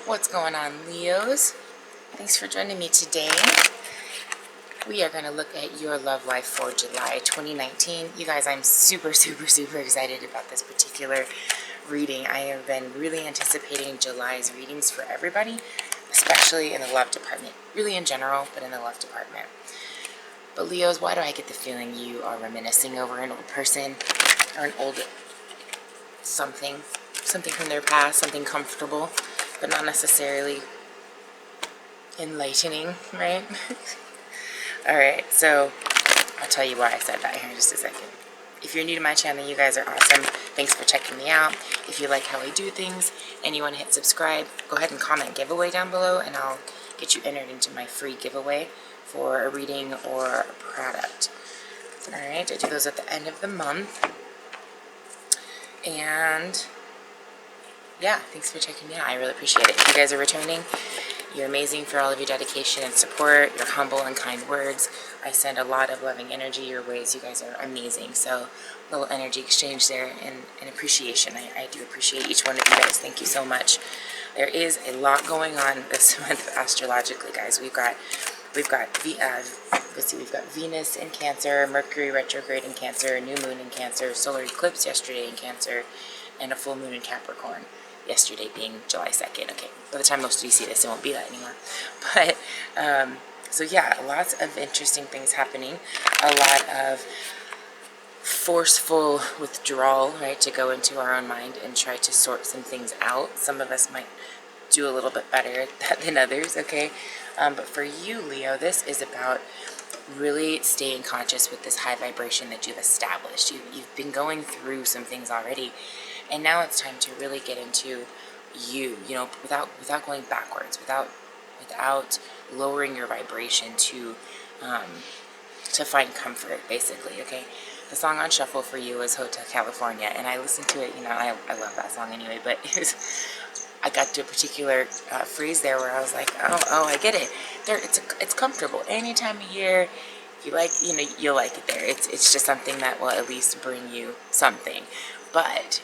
What's going on, Leos? Thanks for joining me today. We are going to look at your love life for July 2019. You guys, I'm super excited about this particular reading. I have been really anticipating July's readings for everybody, especially in the love department. Really in general, but in the love department. But Leos, why do I get the feeling you are reminiscing over an old person or an old something from their past, something comfortable, but not necessarily enlightening, right? Alright, so I'll tell you why I said that here in just a second. If you're new to my channel, you guys are awesome. Thanks for checking me out. If you like how I do things and you want to hit subscribe, go ahead and comment giveaway down below and I'll get you entered into my free giveaway for a reading or a product. Alright, I do those at the end of the month. And yeah, thanks for checking me out. I really appreciate it. If you guys are returning, you're amazing for all of your dedication and support, your humble and kind words. I send a lot of loving energy your ways. You guys are amazing. So, little energy exchange there and appreciation. I do appreciate each one of you guys. Thank you so much. There is a lot going on this month astrologically, guys. We've got Venus in Cancer, Mercury retrograde in Cancer, new moon in Cancer, solar eclipse yesterday in Cancer, and a full moon in Capricorn. Yesterday being July 2nd. Okay, by the time most of you see this, it won't be that anymore. But, so yeah, lots of interesting things happening. A lot of forceful withdrawal, right, to go into our own mind and try to sort some things out. Some of us might do a little bit better at that than others, okay? But for you, Leo, this is about really staying conscious with this high vibration that you've established. You've been going through some things already, and now it's time to really get into you know, without going backwards, without lowering your vibration to find comfort, basically, okay? The song on shuffle for you is Hotel California, and I listened to it, you know, I love that song anyway, but I got to a particular phrase there where I was like, oh, I get it. It's comfortable. Any time of year, if you like, you know, you'll like it there. It's just something that will at least bring you something. But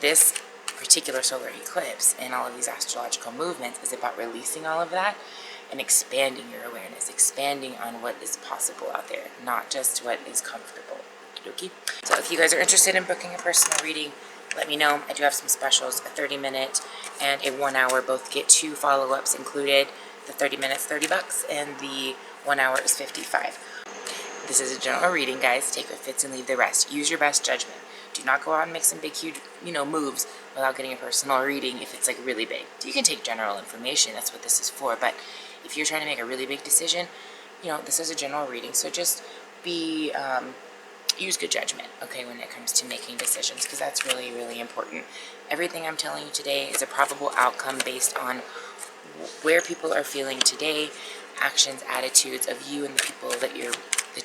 this particular solar eclipse and all of these astrological movements is about releasing all of that and expanding your awareness, expanding on what is possible out there, not just what is comfortable. Okie dokie. So if you guys are interested in booking a personal reading, let me know. I do have some specials, a 30-minute and a 1-hour. Both get 2 follow-ups included. The 30 minutes, $30, and the 1 hour is $55. This is a general reading, guys. Take what fits and leave the rest. Use your best judgment. Do not go out and make some big, huge, you know, moves without getting a personal reading if it's like really big. You can take general information. That's what this is for. But if you're trying to make a really big decision, you know, this is a general reading. So just be, use good judgment, okay, when it comes to making decisions, because that's really, really important. Everything I'm telling you today is a probable outcome based on where people are feeling today, actions, attitudes of you and the people that you're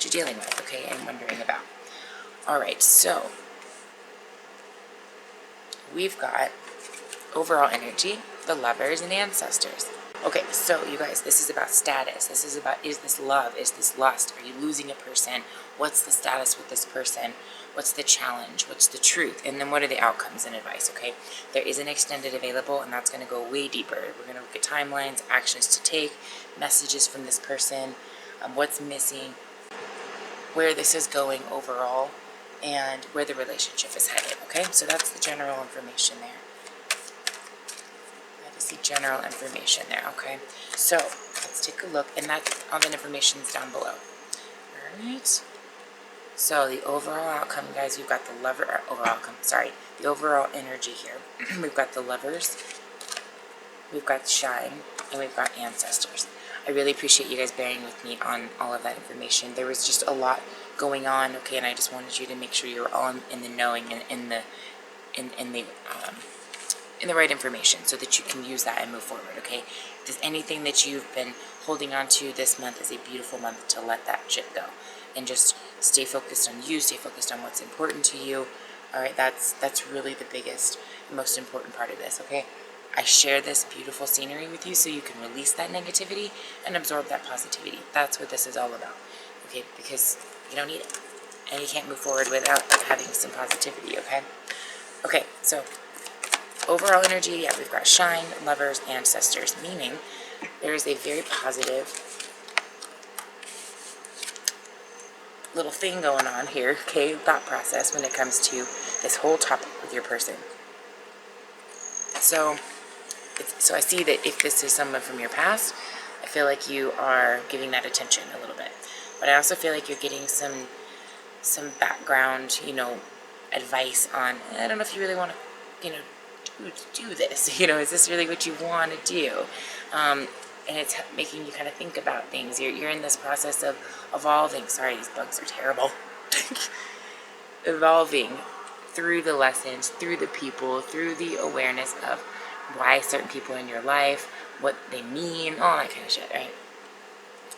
dealing with, okay, and wondering about. All right, so we've got overall energy, the lovers, and ancestors. Okay, so you guys, this is about status. This is about, is this love? Is this lust? Are you losing a person? What's the status with this person? What's the challenge? What's the truth? And then what are the outcomes and advice, okay? There is an extended available, and that's going to go way deeper. We're going to look at timelines, actions to take, messages from this person, what's missing, where this is going overall, and where the relationship is headed, okay? So that's the general information there. The general information there, okay? So let's take a look, and that all the information is down below. All right. So the overall outcome, guys, we've got the the overall energy here. We've got the lovers, we've got shine, and we've got ancestors. I really appreciate you guys bearing with me on all of that information. There was just a lot going on, okay, and I just wanted you to make sure you were all in the knowing and in the right information so that you can use that and move forward, okay? If there's anything that you've been holding on to, this month is a beautiful month to let that shit go and just stay focused on you, stay focused on what's important to you. All right, that's really the biggest and most important part of this, okay? I share this beautiful scenery with you so you can release that negativity and absorb that positivity. That's what this is all about, okay? Because you don't need it, and you can't move forward without having some positivity, okay? Okay, so overall energy, yeah, we've got shine, lovers, ancestors, meaning there is a very positive little thing going on here, okay, thought process when it comes to this whole topic with your person. So I see that if this is someone from your past, I feel like you are giving that attention a little bit. But I also feel like you're getting some background, advice on, I don't know if you really want to, do this. Is this really what you want to do? And it's making you kind of think about things. You're in this process of evolving. Sorry, these bugs are terrible. Evolving through the lessons, through the people, through the awareness of why certain people in your life, what they mean, all that kind of shit, right?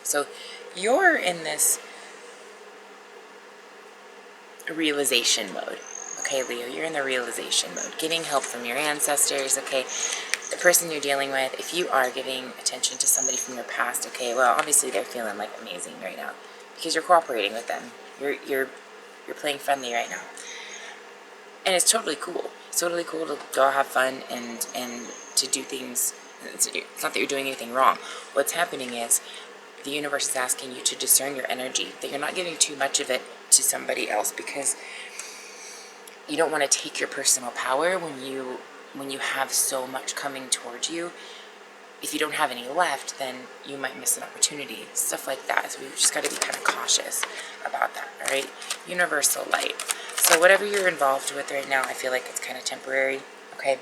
So you're in this realization mode. Okay, Leo, you're in the realization mode. Getting help from your ancestors, okay? The person you're dealing with, if you are giving attention to somebody from your past, okay, well, obviously they're feeling like amazing right now because you're cooperating with them. You're playing friendly right now. And it's totally cool. It's totally cool to go have fun and to do things. It's not that you're doing anything wrong. What's happening is the universe is asking you to discern your energy, that you're not giving too much of it to somebody else, because you don't want to take your personal power when you have so much coming towards you. If you don't have any left, then you might miss an opportunity, stuff like that. So we've just got to be kind of cautious about that, all right? Universal light. So whatever you're involved with right now, I feel like it's kind of temporary, okay?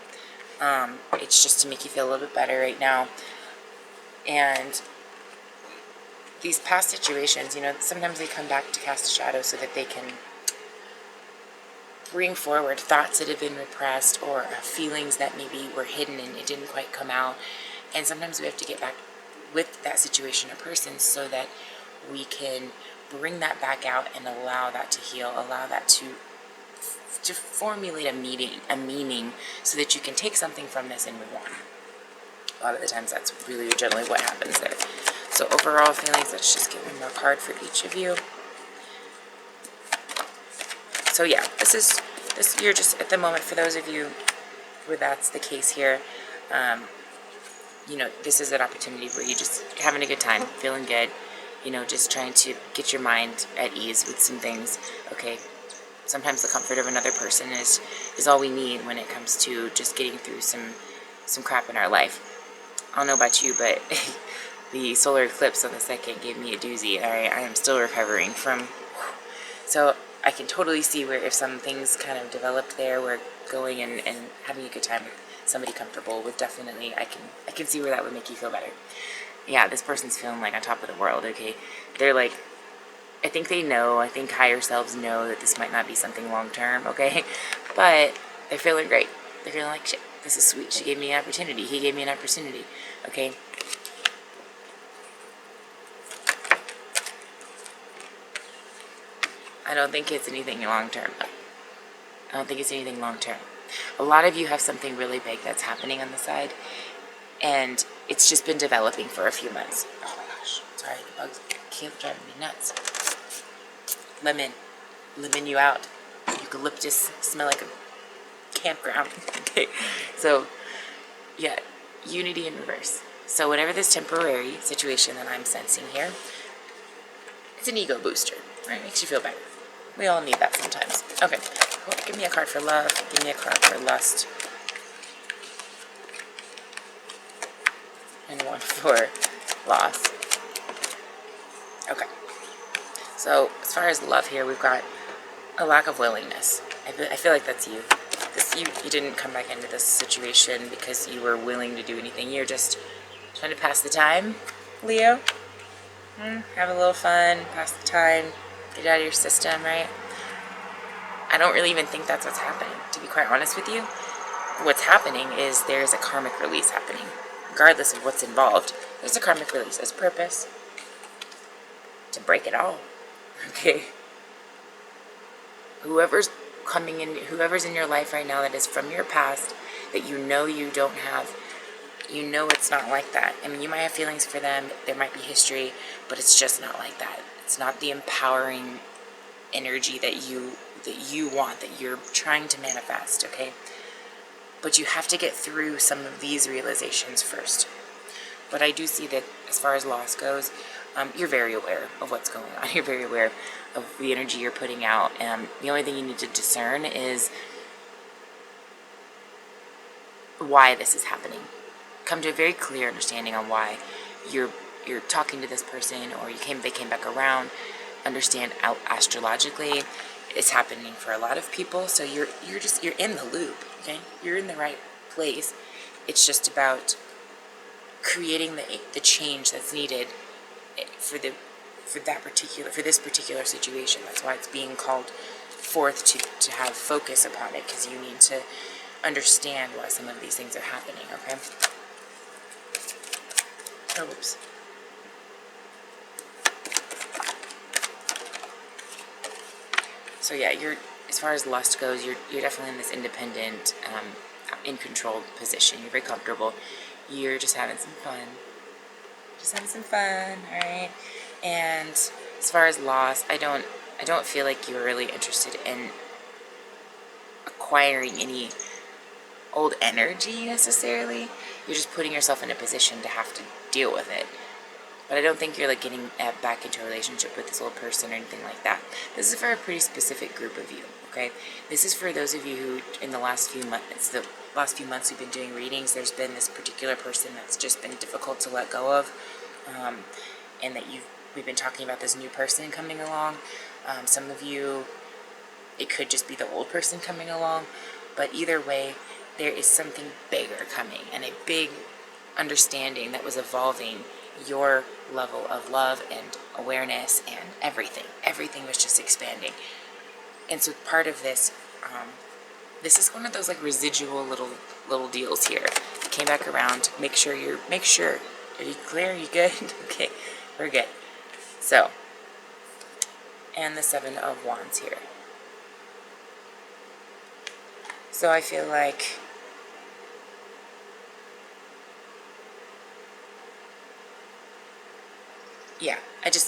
It's just to make you feel a little bit better right now. And these past situations, sometimes they come back to cast a shadow so that they can bring forward thoughts that have been repressed, or feelings that maybe were hidden and it didn't quite come out. And sometimes we have to get back with that situation or person so that we can bring that back out and allow that to heal, allow that to formulate a meaning so that you can take something from this and move on. A lot of the times that's really generally what happens there. So overall feelings, let's just get one more card for each of you. So yeah, this you're just at the moment, for those of you where that's the case here, this is an opportunity where you just having a good time, feeling good, just trying to get your mind at ease with some things, okay? Sometimes the comfort of another person is all we need when it comes to just getting through some crap in our life. I don't know about you, but the solar eclipse on the 2nd gave me a doozy. I am still recovering from. So I can totally see where if some things kind of developed there, we're going and having a good time with somebody comfortable would definitely, I can see where that would make you feel better. Yeah, this person's feeling like on top of the world, okay? They're like, I think higher selves know that this might not be something long term, okay? But they're feeling great. They're feeling like, shit, this is sweet. She gave me an opportunity. He gave me an opportunity, okay? I don't think it's anything long term. A lot of you have something really big that's happening on the side, and it's just been developing for a few months. Oh my gosh, sorry, the bugs keep driving me nuts. Lemon you out. Eucalyptus smell like a campground. Okay, so yeah, unity in reverse. So whatever this temporary situation that I'm sensing here, it's an ego booster, right? Makes you feel better. We all need that sometimes. Okay, well, give me a card for love. Give me a card for lust. And one for loss. Okay. So as far as love here, we've got a lack of willingness. I feel like that's you. You didn't come back into this situation because you were willing to do anything. You're just trying to pass the time, Leo. Have a little fun, pass the time, get it out of your system, right? I don't really even think that's what's happening, to be quite honest with you. What's happening is there's a karmic release happening. Regardless of what's involved, there's a karmic release. There's a purpose to break it all, okay? Whoever's coming in, whoever's in your life right now that is from your past, that you don't have, it's not like that. I mean, you might have feelings for them, there might be history, but it's just not like that. It's not the empowering energy that you want, that you're trying to manifest, okay? But you have to get through some of these realizations first. But I do see that as far as loss goes, you're very aware of what's going on. You're very aware of the energy you're putting out. The only thing you need to discern is why this is happening. Come to a very clear understanding on why you're talking to this person, or they came back around. Understand out astrologically, it's happening for a lot of people. So you're in the loop. Okay, you're in the right place. It's just about creating the change that's needed for this particular situation. That's why it's being called forth to have focus upon it, because you need to understand why some of these things are happening. Okay. Oh, oops. So yeah, as far as lust goes, you're definitely in this independent, in control position. You're very comfortable. You're just having some fun. All right. And as far as loss, I don't feel like you're really interested in acquiring any old energy necessarily. You're just putting yourself in a position to have to deal with it. But I don't think you're like getting back into a relationship with this old person or anything like that. This is for a pretty specific group of you, okay? This is for those of you who, in the last few months we've been doing readings, there's been this particular person that's just been difficult to let go of, and that we've been talking about this new person coming along. Some of you, it could just be the old person coming along, but either way, there is something bigger coming, and a big understanding that was evolving your level of love and awareness, and everything was just expanding. And so part of this, this is one of those like residual little deals here. Came back around. Make sure. Are you clear? Are you good? Okay, we're good. So, and the 7 of Wands here. So I feel like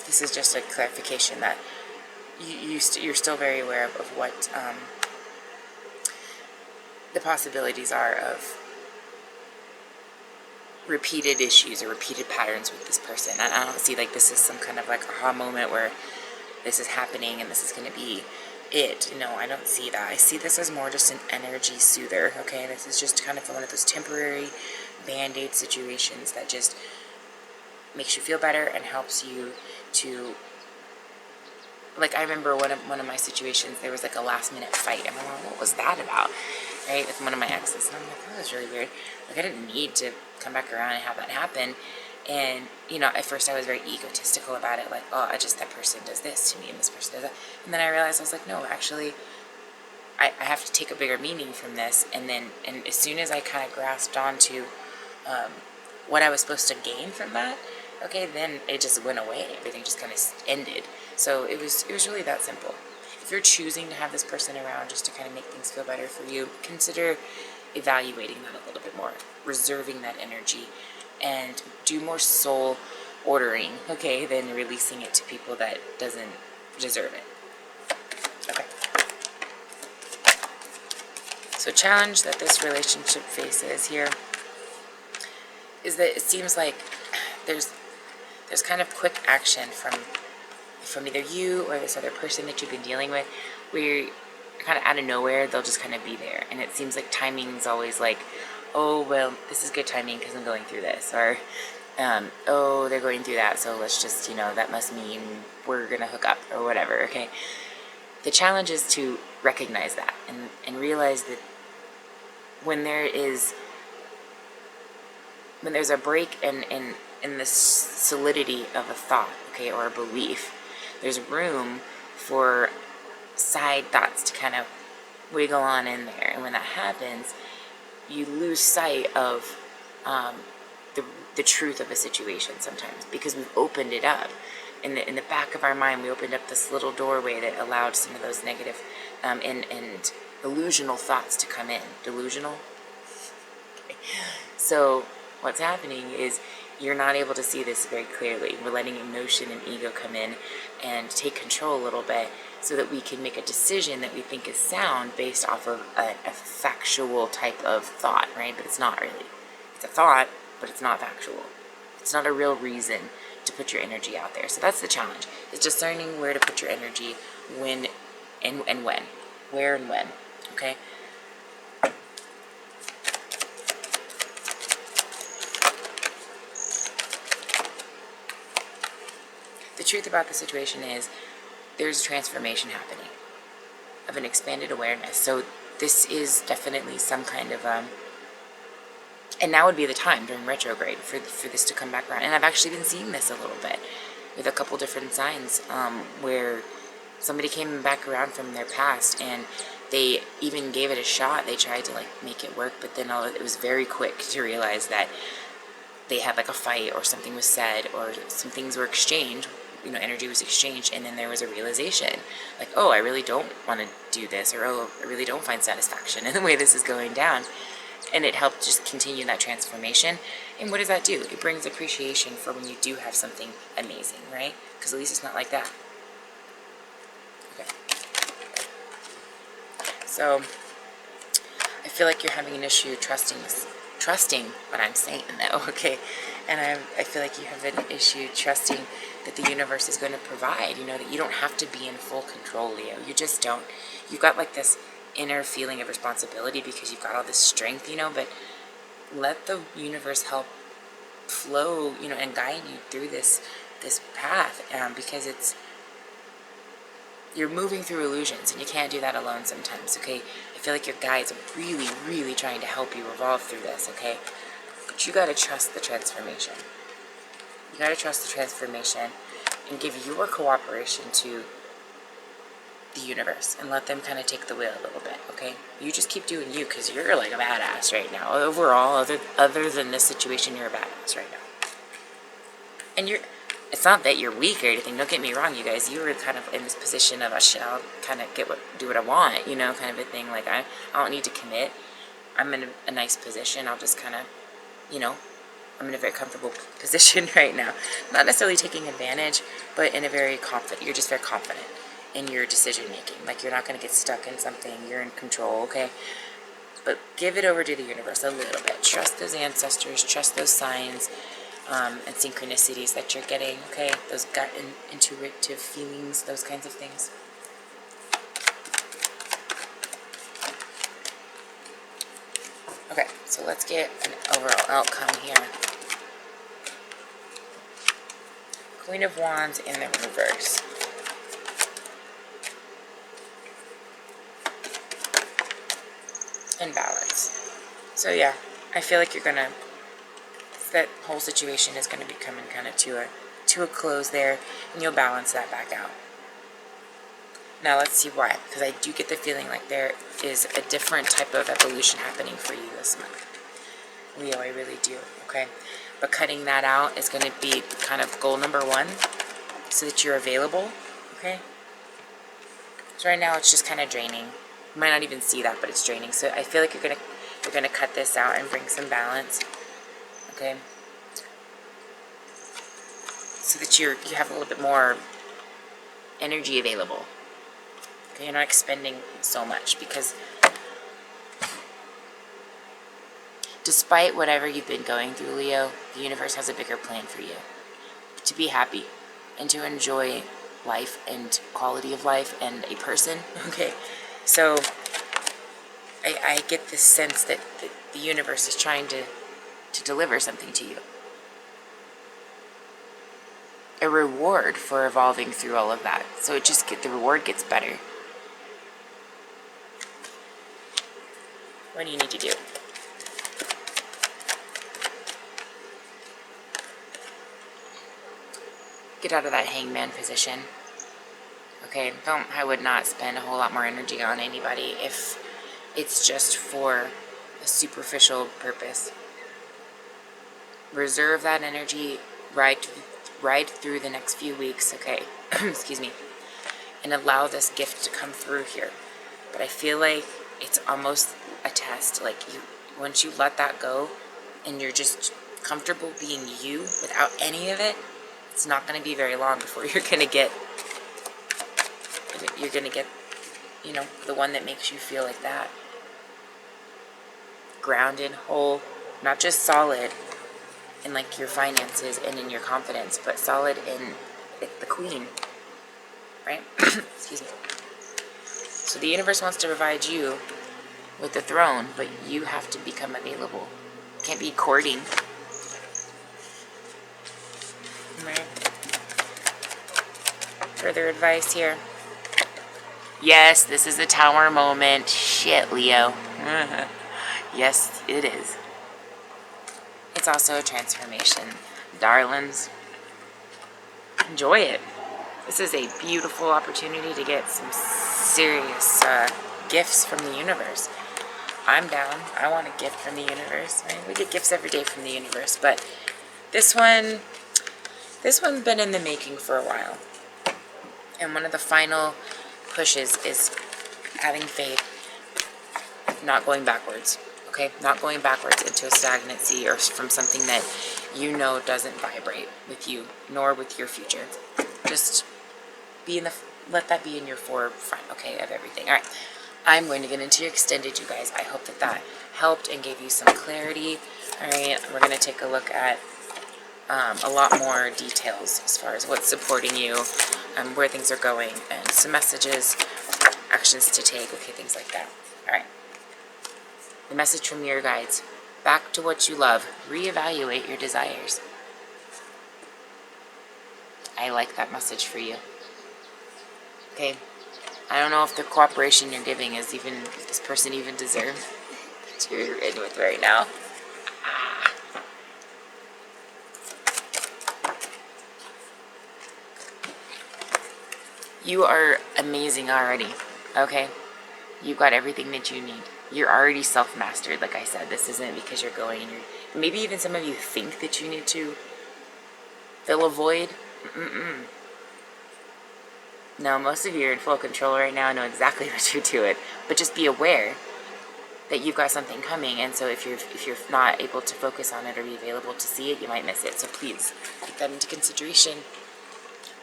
this is just a clarification that you're still very aware of what the possibilities are of repeated issues or repeated patterns with this person. I don't see like this is some kind of like aha moment where this is happening and this is going to be it. No, I don't see that. I see this as more just an energy soother, okay? This is just kind of one of those temporary band-aid situations that just makes you feel better and helps you to, like, I remember one of my situations, there was like a last-minute fight, and I'm like, what was that about, right, with one of my exes, and I'm like, that was really weird. Like, I didn't need to come back around and have that happen. And, you know, at first I was very egotistical about it, like, oh, that person does this to me and this person does that. And then I realized, I was like, no, actually, I have to take a bigger meaning from this. And as soon as I kind of grasped onto what I was supposed to gain from that, okay, then it just went away. Everything just kind of ended. So it was really that simple. If you're choosing to have this person around just to kind of make things feel better for you, consider evaluating that a little bit more, reserving that energy, and do more soul ordering, okay, than releasing it to people that doesn't deserve it. Okay. So challenge that this relationship faces here is that it seems like there's kind of quick action from either you or this other person that you've been dealing with, where you're kind of out of nowhere, they'll just kind of be there. And it seems like timing's always like, oh, well, this is good timing because I'm going through this. Or, oh, they're going through that, so let's just, that must mean we're going to hook up or whatever, okay? The challenge is to recognize that and realize that when there's a break in the solidity of a thought, okay, or a belief, there's room for side thoughts to kind of wiggle on in there. And when that happens, you lose sight of the truth of a situation sometimes, because we've opened it up. In the back of our mind, we opened up this little doorway that allowed some of those negative and illusional thoughts to come in. Delusional? Okay. So what's happening is you're not able to see this very clearly. We're letting emotion and ego come in and take control a little bit. so that we can make a decision that we think is sound based off of a factual type of thought, right? But it's not really. It's a thought, but it's not factual. It's not a real reason to put your energy out there. So that's the challenge, is discerning where to put your energy, when and when. Where and when, okay? The truth about the situation is there's a transformation happening of an expanded awareness. So this is definitely some kind of and now would be the time during retrograde for this to come back around. And I've actually been seeing this a little bit with a couple different signs where somebody came back around from their past and they even gave it a shot. They tried to like make it work, but then it was very quick to realize that they had like a fight or something was said or some things were exchanged, energy was exchanged, and then there was a realization like, oh, I really don't want to do this, or oh, I really don't find satisfaction in the way this is going down. And it helped just continue that transformation. And what does that do? It brings appreciation for when you do have something amazing, right? Because at least it's not like that. Okay. So I feel like you're having an issue trusting what I'm saying, though, okay? And I feel like you have an issue trusting that the universe is going to provide, that you don't have to be in full control, Leo. You just don't. You've got like this inner feeling of responsibility because you've got all this strength, but let the universe help flow, and guide you through this path, because you're moving through illusions, and you can't do that alone sometimes, okay? I feel like your guides are really, really trying to help you evolve through this, okay? But you got to trust the transformation. You got to trust the transformation and give your cooperation to the universe and let them kind of take the wheel a little bit, okay? You just keep doing you, because you're like a badass right now. Overall, other than this situation, you're a badass right now. And it's not that you're weak or anything, don't get me wrong, you guys. You were kind of in this position of, I'll kind of do what I want, kind of a thing. Like, I don't need to commit. I'm in a nice position. I'll just kind of, I'm in a very comfortable position right now. Not necessarily taking advantage, but in a very confident, you're just very confident in your decision making. Like, you're not going to get stuck in something. You're in control, okay? But give it over to the universe a little bit. Trust those ancestors, trust those signs and synchronicities that you're getting, okay? Those gut and intuitive feelings, those kinds of things. Okay, so let's get an overall outcome here. Queen of Wands in the reverse. And balance. So yeah, I feel like that whole situation is gonna be coming kind of to a close there, and you'll balance that back out. Now let's see why, because I do get the feeling like there is a different type of evolution happening for you this month, Leo. I really do, okay? But cutting that out is going to be kind of goal number one, so that you're available, okay? So right now it's just kind of draining. You might not even see that, but it's draining. So I feel like you're gonna cut this out and bring some balance, okay? So that you have a little bit more energy available. Okay, you're not expending so much, because despite whatever you've been going through, Leo, the universe has a bigger plan for you. To be happy and to enjoy life and quality of life and a person, okay? So I get this sense that the universe is trying to deliver something to you. A reward for evolving through all of that. So the reward gets better. What do you need to do? Get out of that hangman position. Okay, I would not spend a whole lot more energy on anybody if it's just for a superficial purpose. Reserve that energy right through the next few weeks, okay? Excuse me. And allow this gift to come through here. But I feel like it's almost a test. Like, once you let that go and you're just comfortable being you without any of it, it's not going to be very long before you're going to get you're going to get, you know, the one that makes you feel like that. Grounded, whole, not just solid in like your finances and in your confidence, but solid in like the queen, right? Excuse me. So the universe wants to provide you with the throne, but you have to become available. You can't be courting. Right? Further advice here. Yes, this is a tower moment. Shit, Leo. Yes, it is. It's also a transformation. Darlings, enjoy it. This is a beautiful opportunity to get some serious gifts from the universe. I'm down. I want a gift from the universe. Right? We get gifts every day from the universe, but this one's been in the making for a while. And one of the final pushes is having faith, not going backwards. Okay, not going backwards into a stagnancy or from something that you know doesn't vibrate with you nor with your future. Just let that be in your forefront, okay, of everything. All right, I'm going to get into your extended, you guys. I hope that helped and gave you some clarity. All right, we're going to take a look at a lot more details as far as what's supporting you, where things are going, and some messages, actions to take, okay, things like that. All right. The message from your guides: back to what you love. Reevaluate your desires. I like that message for you. Okay. I don't know if the cooperation you're giving is even, this person even deserves that you're in with right now. You are amazing already, okay? You've got everything that you need. You're already self-mastered, like I said. This isn't because you're going and maybe even some of you think that you need to fill a void. No, most of you are in full control right now, know exactly what you're doing. But just be aware that you've got something coming, and so if you're not able to focus on it or be available to see it, you might miss it. So please take that into consideration.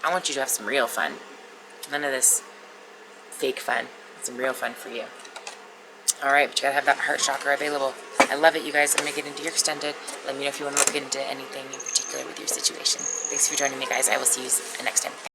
I want you to have some real fun. None of this fake fun. Some real fun for you. Alright, but you gotta have that heart chakra available. I love it, you guys. I'm gonna get into your extended. Let me know if you want to look into anything in particular with your situation. Thanks for joining me, guys. I will see you next time.